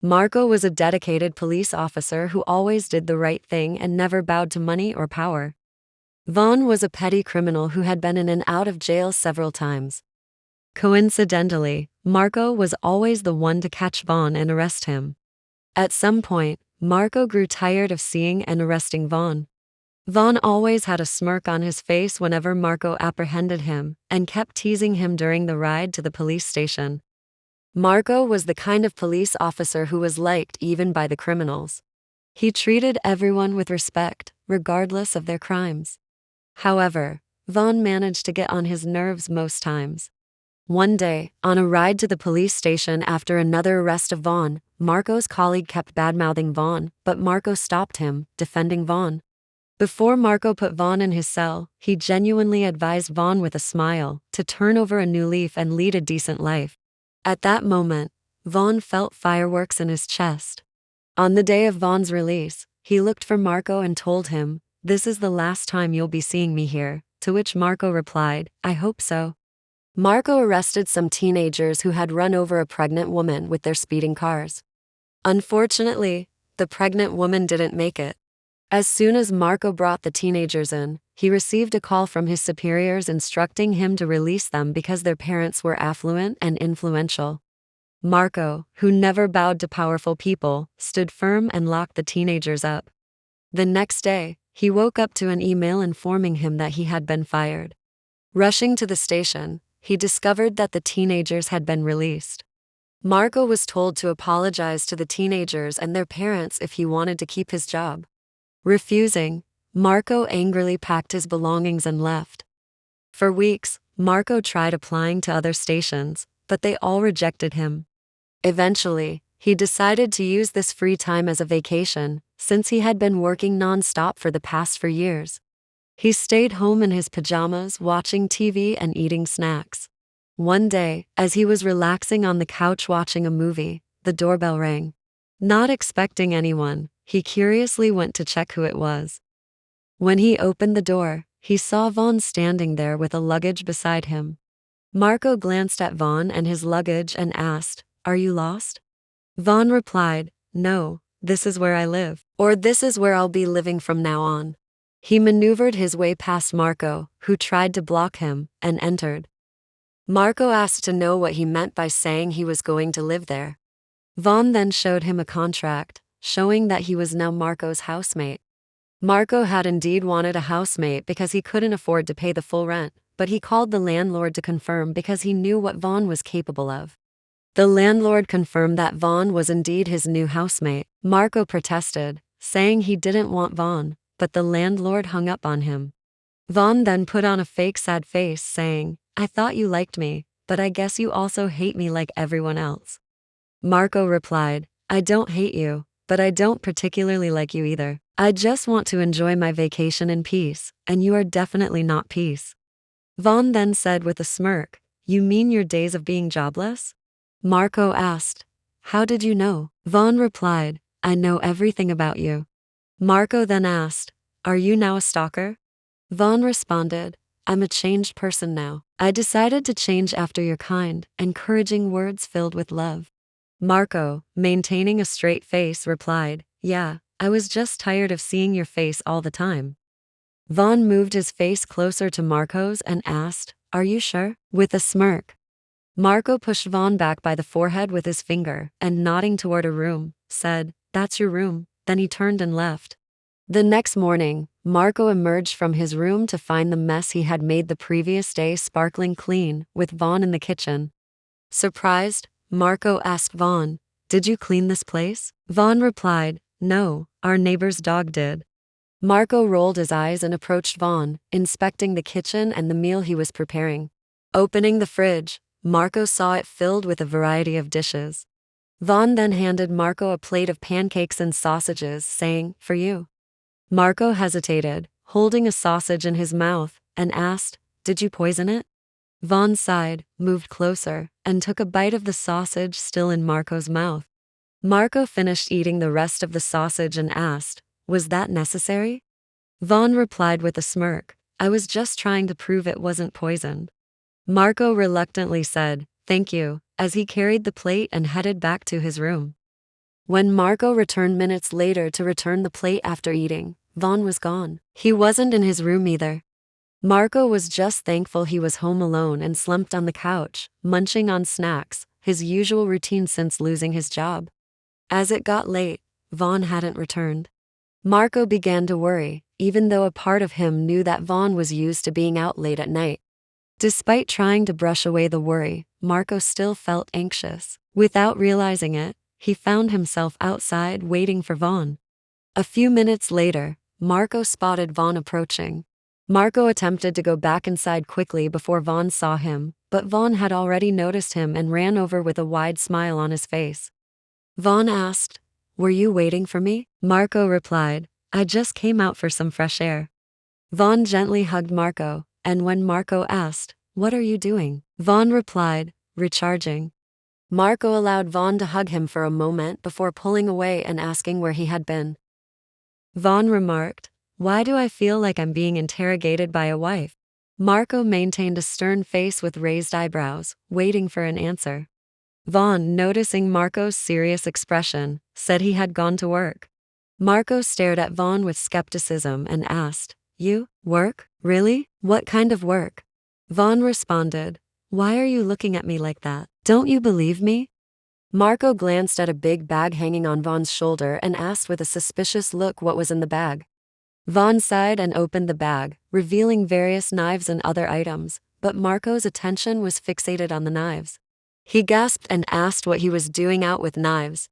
Marco was a dedicated police officer who always did the right thing and never bowed to money or power. Vaughn was a petty criminal who had been in and out of jail several times. Coincidentally, Marco was always the one to catch Vaughn and arrest him. At some point, Marco grew tired of seeing and arresting Vaughn. Vaughn always had a smirk on his face whenever Marco apprehended him and kept teasing him during the ride to the police station. Marco was the kind of police officer who was liked even by the criminals. He treated everyone with respect, regardless of their crimes. However, Vaughn managed to get on his nerves most times. One day, on a ride to the police station after another arrest of Vaughn, Marco's colleague kept badmouthing Vaughn, but Marco stopped him, defending Vaughn. Before Marco put Vaughn in his cell, he genuinely advised Vaughn with a smile to turn over a new leaf and lead a decent life. At that moment, Vaughn felt fireworks in his chest. On the day of Vaughn's release, he looked for Marco and told him, "This is the last time you'll be seeing me here," to which Marco replied, "I hope so." Marco arrested some teenagers who had run over a pregnant woman with their speeding cars. Unfortunately, the pregnant woman didn't make it. As soon as Marco brought the teenagers in, he received a call from his superiors instructing him to release them because their parents were affluent and influential. Marco, who never bowed to powerful people, stood firm and locked the teenagers up. The next day, he woke up to an email informing him that he had been fired. Rushing to the station, he discovered that the teenagers had been released. Marco was told to apologize to the teenagers and their parents if he wanted to keep his job. Refusing, Marco angrily packed his belongings and left. For weeks, Marco tried applying to other stations, but they all rejected him. Eventually, he decided to use this free time as a vacation, since he had been working non-stop for the past 4 years. He stayed home in his pajamas, watching TV and eating snacks. One day, as he was relaxing on the couch watching a movie, the doorbell rang. Not expecting anyone, he curiously went to check who it was. When he opened the door, he saw Vaughn standing there with a luggage beside him. Marco glanced at Vaughn and his luggage and asked, "Are you lost?" Vaughn replied, "No, this is where I live, or this is where I'll be living from now on." He maneuvered his way past Marco, who tried to block him, and entered. Marco asked to know what he meant by saying he was going to live there. Vaughn then showed him a contract, showing that he was now Marco's housemate. Marco had indeed wanted a housemate because he couldn't afford to pay the full rent, but he called the landlord to confirm because he knew what Vaughn was capable of. The landlord confirmed that Vaughn was indeed his new housemate. Marco protested, saying he didn't want Vaughn, but the landlord hung up on him. Vaughn then put on a fake sad face, saying, "I thought you liked me, but I guess you also hate me like everyone else." Marco replied, "I don't hate you, but I don't particularly like you either. I just want to enjoy my vacation in peace, and you are definitely not peace." Vaughn then said with a smirk, "You mean your days of being jobless?" Marco asked, "How did you know?" Vaughn replied, "I know everything about you." Marco then asked, "Are you now a stalker?" Vaughn responded, "I'm a changed person now. I decided to change after your kind, encouraging words filled with love." Marco, maintaining a straight face, replied, "Yeah, I was just tired of seeing your face all the time." Vaughn moved his face closer to Marco's and asked, "Are you sure?" With a smirk. Marco pushed Vaughn back by the forehead with his finger and, nodding toward a room, said, "That's your room." Then he turned and left. The next morning, Marco emerged from his room to find the mess he had made the previous day sparkling clean, with Vaughn in the kitchen. Surprised, Marco asked Vaughn, "Did you clean this place?" Vaughn replied, "No, our neighbor's dog did." Marco rolled his eyes and approached Vaughn, inspecting the kitchen and the meal he was preparing. Opening the fridge, Marco saw it filled with a variety of dishes. Vaughn then handed Marco a plate of pancakes and sausages, saying, "For you." Marco hesitated, holding a sausage in his mouth, and asked, "Did you poison it?" Vaughn sighed, moved closer, and took a bite of the sausage still in Marco's mouth. Marco finished eating the rest of the sausage and asked, "Was that necessary?" Vaughn replied with a smirk, "I was just trying to prove it wasn't poisoned." Marco reluctantly said, "Thank you," as he carried the plate and headed back to his room. When Marco returned minutes later to return the plate after eating, Vaughn was gone. He wasn't in his room either. Marco was just thankful he was home alone and slumped on the couch, munching on snacks, his usual routine since losing his job. As it got late, Vaughn hadn't returned. Marco began to worry, even though a part of him knew that Vaughn was used to being out late at night. Despite trying to brush away the worry, Marco still felt anxious. Without realizing it, he found himself outside waiting for Vaughn. A few minutes later, Marco spotted Vaughn approaching. Marco attempted to go back inside quickly before Vaughn saw him, but Vaughn had already noticed him and ran over with a wide smile on his face. Vaughn asked, "Were you waiting for me?" Marco replied, "I just came out for some fresh air." Vaughn gently hugged Marco, and when Marco asked, "What are you doing?" Vaughn replied, "Recharging." Marco allowed Vaughn to hug him for a moment before pulling away and asking where he had been. Vaughn remarked, "Why do I feel like I'm being interrogated by a wife?" Marco maintained a stern face with raised eyebrows, waiting for an answer. Vaughn, noticing Marco's serious expression, said he had gone to work. Marco stared at Vaughn with skepticism and asked, "You, work? Really? What kind of work?" Vaughn responded, "Why are you looking at me like that? Don't you believe me?" Marco glanced at a big bag hanging on Vaughn's shoulder and asked with a suspicious look what was in the bag. Vaughn sighed and opened the bag, revealing various knives and other items, but Marco's attention was fixated on the knives. He gasped and asked what he was doing out with knives.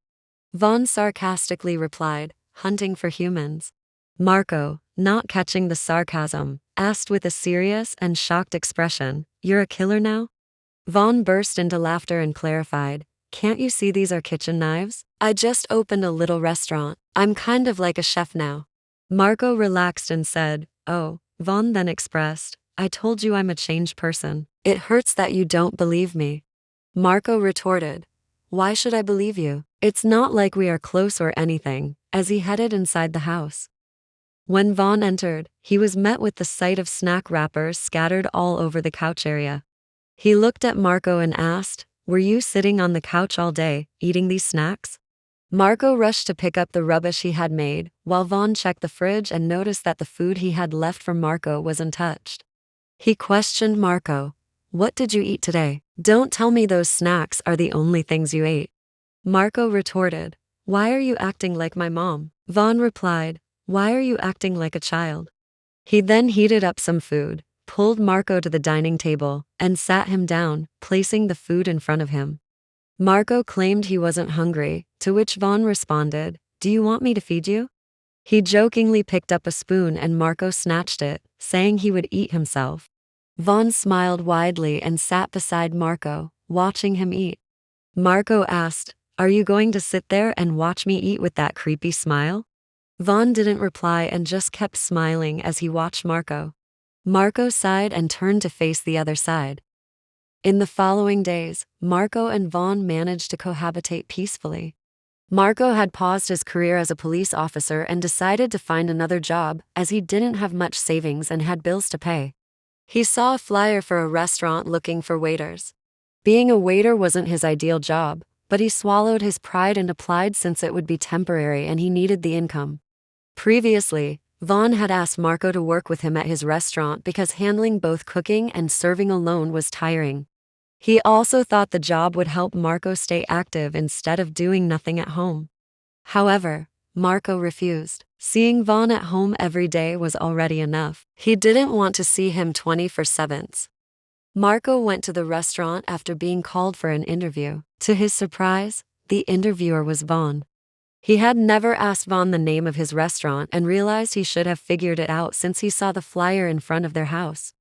Vaughn sarcastically replied, "Hunting for humans." Marco, not catching the sarcasm, asked with a serious and shocked expression, "You're a killer now?" Vaughn burst into laughter and clarified, "Can't you see these are kitchen knives? I just opened a little restaurant. I'm kind of like a chef now." Marco relaxed and said, "Oh." Vaughn then expressed, "I told you I'm a changed person. It hurts that you don't believe me." Marco retorted, "Why should I believe you? It's not like we are close or anything," as he headed inside the house. When Vaughn entered, he was met with the sight of snack wrappers scattered all over the couch area. He looked at Marco and asked, "Were you sitting on the couch all day, eating these snacks?" Marco rushed to pick up the rubbish he had made, while Vaughn checked the fridge and noticed that the food he had left for Marco was untouched. He questioned Marco, "What did you eat today? Don't tell me those snacks are the only things you ate." Marco retorted, "Why are you acting like my mom?" Vaughn replied, "Why are you acting like a child?" He then heated up some food, pulled Marco to the dining table, and sat him down, placing the food in front of him. Marco claimed he wasn't hungry, to which Vaughn responded, "Do you want me to feed you?" He jokingly picked up a spoon and Marco snatched it, saying he would eat himself. Vaughn smiled widely and sat beside Marco, watching him eat. Marco asked, "Are you going to sit there and watch me eat with that creepy smile?" Vaughn didn't reply and just kept smiling as he watched Marco. Marco sighed and turned to face the other side. In the following days, Marco and Vaughn managed to cohabitate peacefully. Marco had paused his career as a police officer and decided to find another job as he didn't have much savings and had bills to pay. He saw a flyer for a restaurant looking for waiters. Being a waiter wasn't his ideal job, but he swallowed his pride and applied since it would be temporary and he needed the income. Previously, Vaughn had asked Marco to work with him at his restaurant because handling both cooking and serving alone was tiring. He also thought the job would help Marco stay active instead of doing nothing at home. However, Marco refused. Seeing Vaughn at home every day was already enough. He didn't want to see him 24/7. Marco went to the restaurant after being called for an interview. To his surprise, the interviewer was Vaughn. He had never asked Vaughn the name of his restaurant and realized he should have figured it out since he saw the flyer in front of their house.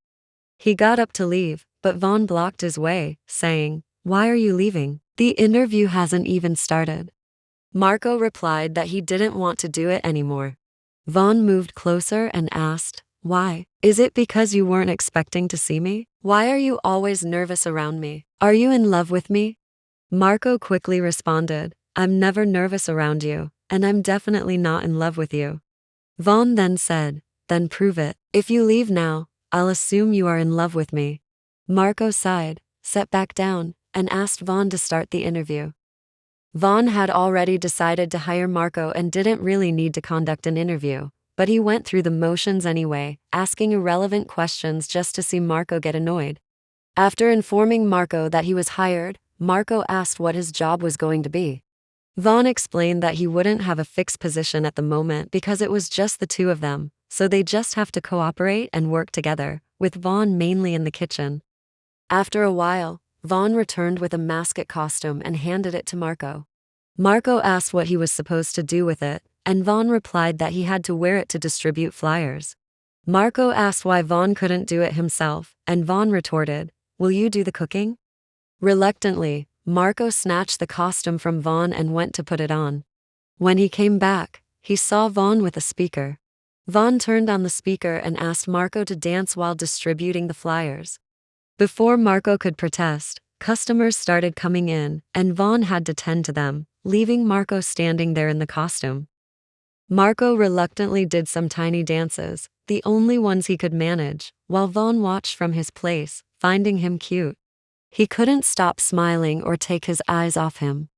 He got up to leave, but Vaughn blocked his way, saying, "Why are you leaving? The interview hasn't even started." Marco replied that he didn't want to do it anymore. Vaughn moved closer and asked, "Why? Is it because you weren't expecting to see me? Why are you always nervous around me? Are you in love with me?" Marco quickly responded, "I'm never nervous around you, and I'm definitely not in love with you." Vaughn then said, "Then prove it. If you leave now, I'll assume you are in love with me." Marco sighed, sat back down, and asked Vaughn to start the interview. Vaughn had already decided to hire Marco and didn't really need to conduct an interview, but he went through the motions anyway, asking irrelevant questions just to see Marco get annoyed. After informing Marco that he was hired, Marco asked what his job was going to be. Vaughn explained that he wouldn't have a fixed position at the moment because it was just the two of them, so they just have to cooperate and work together, with Vaughn mainly in the kitchen. After a while, Vaughn returned with a mascot costume and handed it to Marco. Marco asked what he was supposed to do with it, and Vaughn replied that he had to wear it to distribute flyers. Marco asked why Vaughn couldn't do it himself, and Vaughn retorted, "Will you do the cooking?" Reluctantly, Marco snatched the costume from Vaughn and went to put it on. When he came back, he saw Vaughn with a speaker. Vaughn turned on the speaker and asked Marco to dance while distributing the flyers. Before Marco could protest, customers started coming in, and Vaughn had to tend to them, leaving Marco standing there in the costume. Marco reluctantly did some tiny dances, the only ones he could manage, while Vaughn watched from his place, finding him cute. He couldn't stop smiling or take his eyes off him.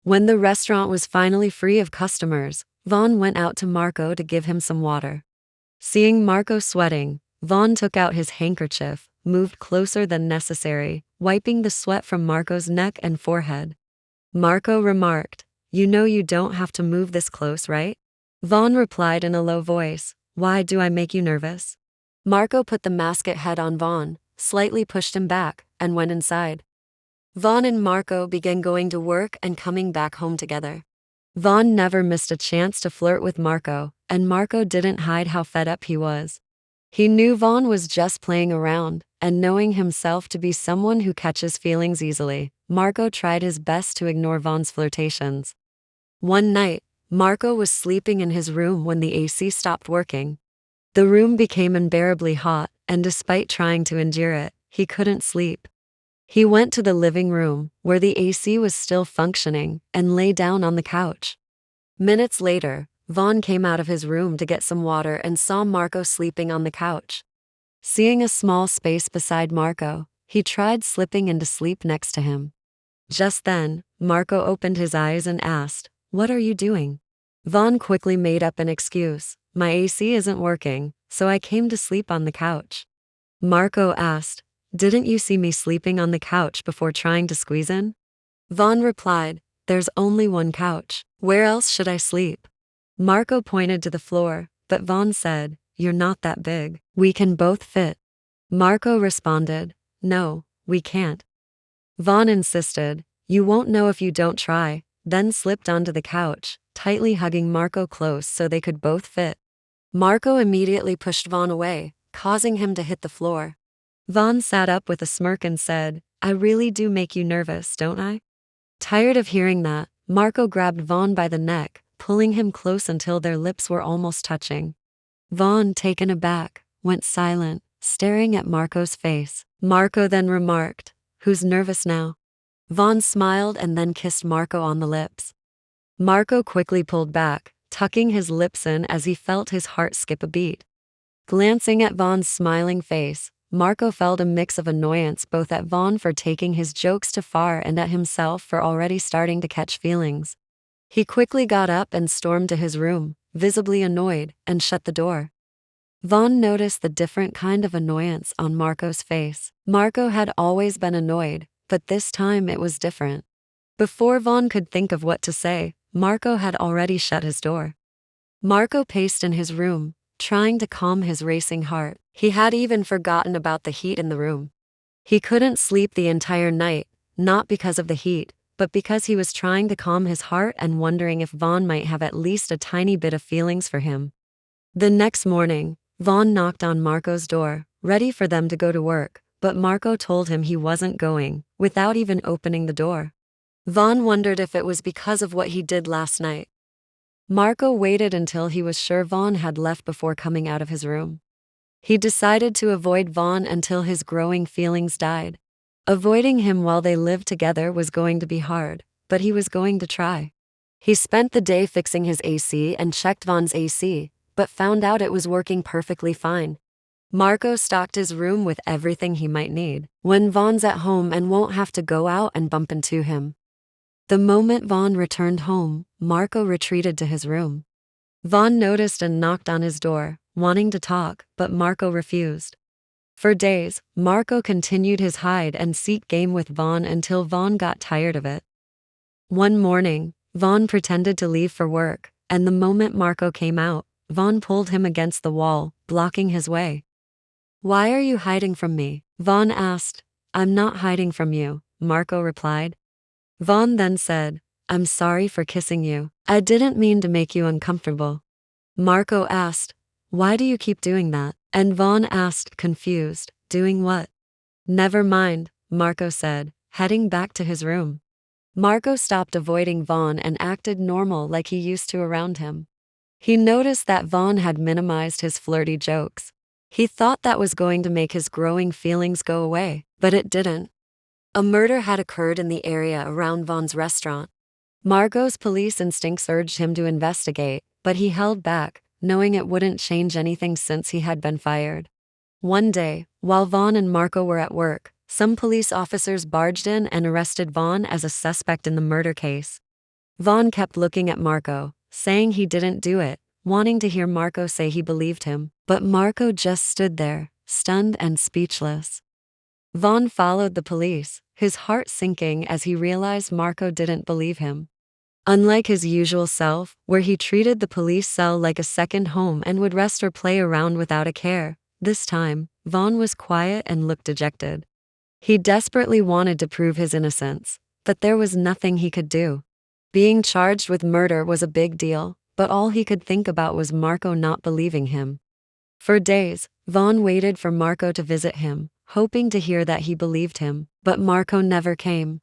When the restaurant was finally free of customers, Vaughn went out to Marco to give him some water. Seeing Marco sweating, Vaughn took out his handkerchief, moved closer than necessary, wiping the sweat from Marco's neck and forehead. Marco remarked, "You know you don't have to move this close, right?" Vaughn replied in a low voice, "Why do I make you nervous?" Marco put the mascot head on Vaughn, slightly pushed him back, and went inside. Vaughn and Marco began going to work and coming back home together. Vaughn never missed a chance to flirt with Marco, and Marco didn't hide how fed up he was. He knew Vaughn was just playing around, and knowing himself to be someone who catches feelings easily, Marco tried his best to ignore Vaughn's flirtations. One night, Marco was sleeping in his room when the AC stopped working. The room became unbearably hot, and despite trying to endure it, he couldn't sleep. He went to the living room, where the AC was still functioning, and lay down on the couch. Minutes later, Vaughn came out of his room to get some water and saw Marco sleeping on the couch. Seeing a small space beside Marco, he tried slipping into sleep next to him. Just then, Marco opened his eyes and asked, "What are you doing?" Vaughn quickly made up an excuse, "My AC isn't working, so I came to sleep on the couch." Marco asked, "Didn't you see me sleeping on the couch before trying to squeeze in?" Vaughn replied, "There's only one couch. Where else should I sleep?" Marco pointed to the floor, but Vaughn said, "You're not that big. We can both fit." Marco responded, "No, we can't." Vaughn insisted, "You won't know if you don't try," then slipped onto the couch, tightly hugging Marco close so they could both fit. Marco immediately pushed Vaughn away, causing him to hit the floor. Vaughn sat up with a smirk and said, "I really do make you nervous, don't I?" Tired of hearing that, Marco grabbed Vaughn by the neck, pulling him close until their lips were almost touching. Vaughn, taken aback, went silent, staring at Marco's face. Marco then remarked, "Who's nervous now?" Vaughn smiled and then kissed Marco on the lips. Marco quickly pulled back, tucking his lips in as he felt his heart skip a beat. Glancing at Vaughn's smiling face, Marco felt a mix of annoyance both at Vaughn for taking his jokes too far and at himself for already starting to catch feelings. He quickly got up and stormed to his room, visibly annoyed, and shut the door. Vaughn noticed the different kind of annoyance on Marco's face. Marco had always been annoyed, but this time it was different. Before Vaughn could think of what to say, Marco had already shut his door. Marco paced in his room, trying to calm his racing heart. He had even forgotten about the heat in the room. He couldn't sleep the entire night, not because of the heat, but because he was trying to calm his heart and wondering if Vaughn might have at least a tiny bit of feelings for him. The next morning, Vaughn knocked on Marco's door, ready for them to go to work, but Marco told him he wasn't going, without even opening the door. Vaughn wondered if it was because of what he did last night. Marco waited until he was sure Vaughn had left before coming out of his room. He decided to avoid Vaughn until his growing feelings died. Avoiding him while they lived together was going to be hard, but he was going to try. He spent the day fixing his AC and checked Vaughn's AC, but found out it was working perfectly fine. Marco stocked his room with everything he might need when Vaughn's at home and won't have to go out and bump into him. The moment Vaughn returned home, Marco retreated to his room. Vaughn noticed and knocked on his door, wanting to talk, but Marco refused. For days, Marco continued his hide-and-seek game with Vaughn until Vaughn got tired of it. One morning, Vaughn pretended to leave for work, and the moment Marco came out, Vaughn pulled him against the wall, blocking his way. "Why are you hiding from me?" Vaughn asked. "I'm not hiding from you," Marco replied. Vaughn then said, "I'm sorry for kissing you. I didn't mean to make you uncomfortable." Marco asked, "Why do you keep doing that?" And Vaughn asked, confused, "Doing what?" "Never mind," Marco said, heading back to his room. Marco stopped avoiding Vaughn and acted normal like he used to around him. He noticed that Vaughn had minimized his flirty jokes. He thought that was going to make his growing feelings go away, but it didn't. A murder had occurred in the area around Vaughn's restaurant. Marco's police instincts urged him to investigate, but he held back, knowing it wouldn't change anything since he had been fired. One day, while Vaughn and Marco were at work, some police officers barged in and arrested Vaughn as a suspect in the murder case. Vaughn kept looking at Marco, saying he didn't do it, wanting to hear Marco say he believed him, but Marco just stood there, stunned and speechless. Vaughn followed the police, his heart sinking as he realized Marco didn't believe him. Unlike his usual self, where he treated the police cell like a second home and would rest or play around without a care, this time, Vaughn was quiet and looked dejected. He desperately wanted to prove his innocence, but there was nothing he could do. Being charged with murder was a big deal, but all he could think about was Marco not believing him. For days, Vaughn waited for Marco to visit him, hoping to hear that he believed him, but Marco never came.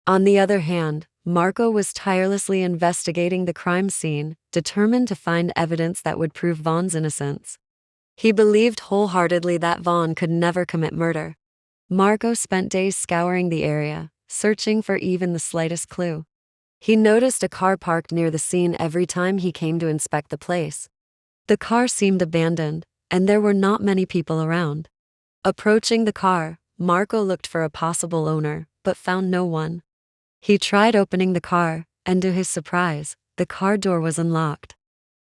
On the other hand, Marco was tirelessly investigating the crime scene, determined to find evidence that would prove Vaughn's innocence. He believed wholeheartedly that Vaughn could never commit murder. Marco spent days scouring the area, searching for even the slightest clue. He noticed a car parked near the scene every time he came to inspect the place. The car seemed abandoned, and there were not many people around. Approaching the car, Marco looked for a possible owner, but found no one. He tried opening the car, and to his surprise, the car door was unlocked.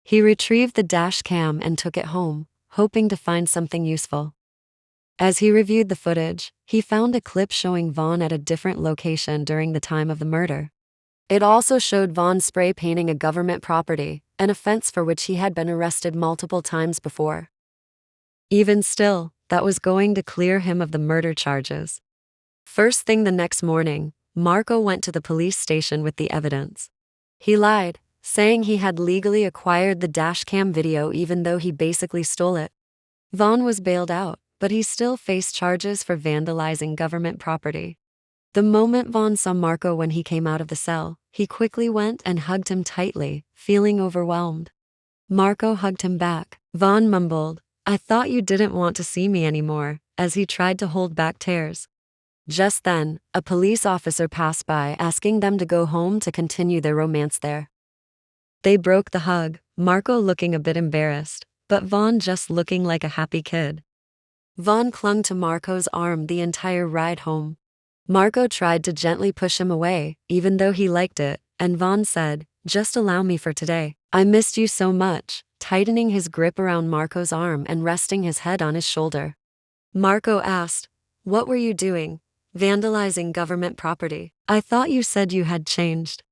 He retrieved the dash cam and took it home, hoping to find something useful. As he reviewed the footage, he found a clip showing Vaughn at a different location during the time of the murder. It also showed Vaughn spray painting a government property, an offense for which he had been arrested multiple times before. Even still, that was going to clear him of the murder charges. First thing the next morning, Marco went to the police station with the evidence. He lied, saying he had legally acquired the dashcam video even though he basically stole it. Vaughn was bailed out, but he still faced charges for vandalizing government property. The moment Vaughn saw Marco when he came out of the cell, he quickly went and hugged him tightly, feeling overwhelmed. Marco hugged him back. Vaughn mumbled, "I thought you didn't want to see me anymore," as he tried to hold back tears. Just then, a police officer passed by asking them to go home to continue their romance there. They broke the hug, Marco looking a bit embarrassed, but Vaughn just looking like a happy kid. Vaughn clung to Marco's arm the entire ride home. Marco tried to gently push him away, even though he liked it, and Vaughn said, "Just allow me for today. I missed you so much," tightening his grip around Marco's arm and resting his head on his shoulder. Marco asked, "What were you doing? Vandalizing government property? I thought you said you had changed."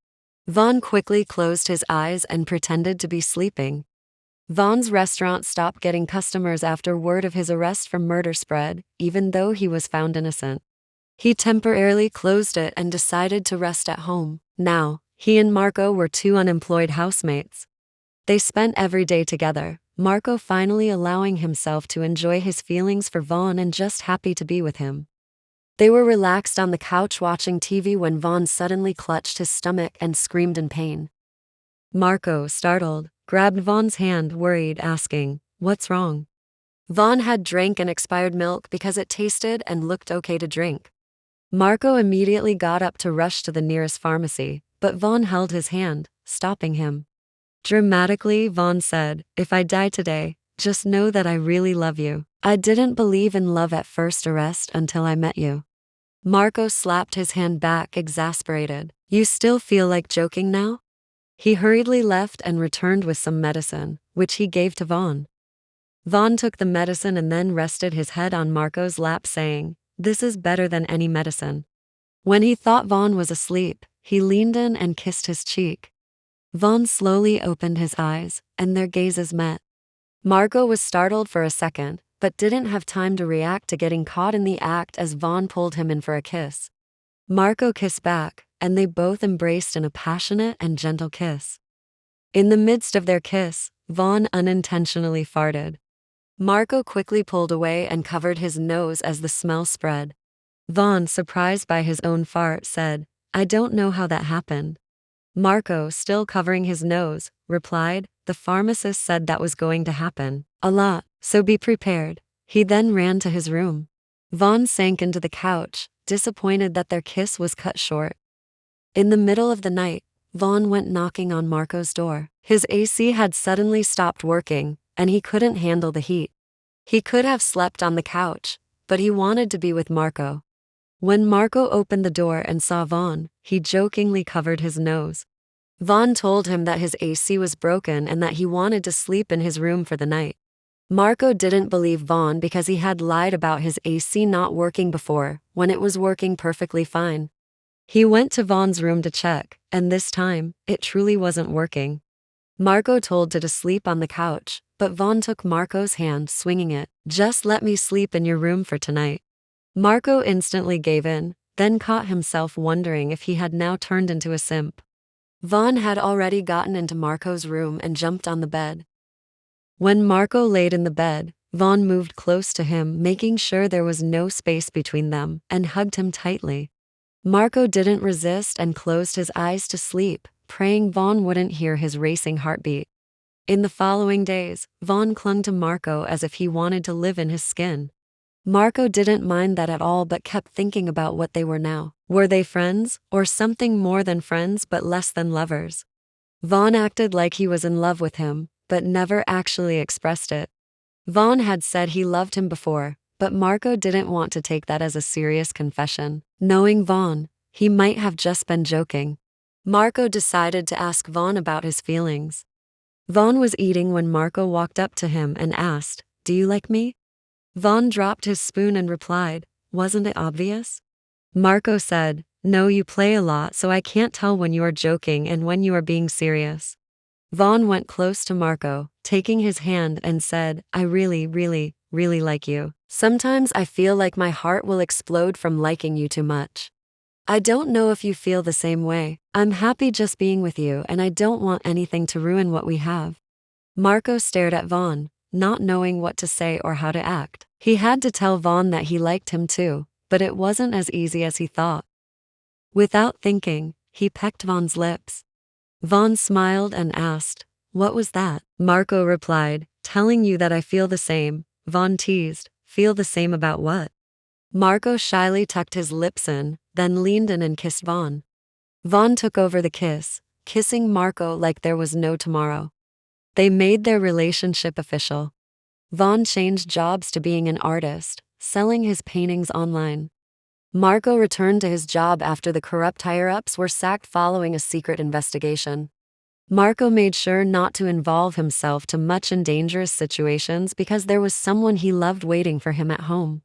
Vaughn quickly closed his eyes and pretended to be sleeping. Vaughn's restaurant stopped getting customers after word of his arrest for murder spread, even though he was found innocent. He temporarily closed it and decided to rest at home. Now, he and Marco were two unemployed housemates. They spent every day together, Marco finally allowing himself to enjoy his feelings for Vaughn and just happy to be with him. They were relaxed on the couch watching TV when Vaughn suddenly clutched his stomach and screamed in pain. Marco, startled, grabbed Vaughn's hand, worried, asking, "What's wrong?" Vaughn had drank an expired milk because it tasted and looked okay to drink. Marco immediately got up to rush to the nearest pharmacy, but Vaughn held his hand, stopping him. Dramatically, Vaughn said, "If I die today, just know that I really love you. I didn't believe in love at first arrest until I met you." Marco slapped his hand back, exasperated. You still feel like joking now? He hurriedly left and returned with some medicine, which he gave to Vaughn. Vaughn took the medicine and then rested his head on Marco's lap, saying, "This is better than any medicine." When he thought Vaughn was asleep, he leaned in and kissed his cheek. Vaughn slowly opened his eyes, and their gazes met. Marco was startled for a second, but didn't have time to react to getting caught in the act as Vaughn pulled him in for a kiss. Marco kissed back, and they both embraced in a passionate and gentle kiss. In the midst of their kiss, Vaughn unintentionally farted. Marco quickly pulled away and covered his nose as the smell spread. Vaughn, surprised by his own fart, said, "I don't know how that happened." Marco, still covering his nose, replied, "The pharmacist said that was going to happen a lot, so be prepared." He then ran to his room. Vaughn sank into the couch, disappointed that their kiss was cut short. In the middle of the night, Vaughn went knocking on Marco's door. His AC had suddenly stopped working, and he couldn't handle the heat. He could have slept on the couch, but he wanted to be with Marco. When Marco opened the door and saw Vaughn, he jokingly covered his nose. Vaughn told him that his AC was broken and that he wanted to sleep in his room for the night. Marco didn't believe Vaughn because he had lied about his AC not working before, when it was working perfectly fine. He went to Vaughn's room to check, and this time, it truly wasn't working. Marco told to sleep on the couch, but Vaughn took Marco's hand, swinging it. "Just let me sleep in your room for tonight." Marco instantly gave in, then caught himself wondering if he had now turned into a simp. Vaughn had already gotten into Marco's room and jumped on the bed. When Marco laid in the bed, Vaughn moved close to him, making sure there was no space between them, and hugged him tightly. Marco didn't resist and closed his eyes to sleep, praying Vaughn wouldn't hear his racing heartbeat. In the following days, Vaughn clung to Marco as if he wanted to live in his skin. Marco didn't mind that at all but kept thinking about what they were now. Were they friends, or something more than friends but less than lovers? Vaughn acted like he was in love with him, but never actually expressed it. Vaughn had said he loved him before, but Marco didn't want to take that as a serious confession. Knowing Vaughn, he might have just been joking. Marco decided to ask Vaughn about his feelings. Vaughn was eating when Marco walked up to him and asked, "Do you like me?" Vaughn dropped his spoon and replied, "Wasn't it obvious?" Marco said, "No, you play a lot, so I can't tell when you are joking and when you are being serious." Vaughn went close to Marco, taking his hand, and said, "I really, really, really like you. Sometimes I feel like my heart will explode from liking you too much. I don't know if you feel the same way. I'm happy just being with you, and I don't want anything to ruin what we have." Marco stared at Vaughn, not knowing what to say or how to act. He had to tell Vaughn that he liked him too, but it wasn't as easy as he thought. Without thinking, he pecked Vaughn's lips. Vaughn smiled and asked, "What was that?" Marco replied, "Telling you that I feel the same." Vaughn teased, "Feel the same about what?" Marco shyly tucked his lips in, then leaned in and kissed Vaughn. Vaughn took over the kiss, kissing Marco like there was no tomorrow. They made their relationship official. Vaughn changed jobs to being an artist, selling his paintings online. Marco returned to his job after the corrupt higher-ups were sacked following a secret investigation. Marco made sure not to involve himself too much in dangerous situations because there was someone he loved waiting for him at home.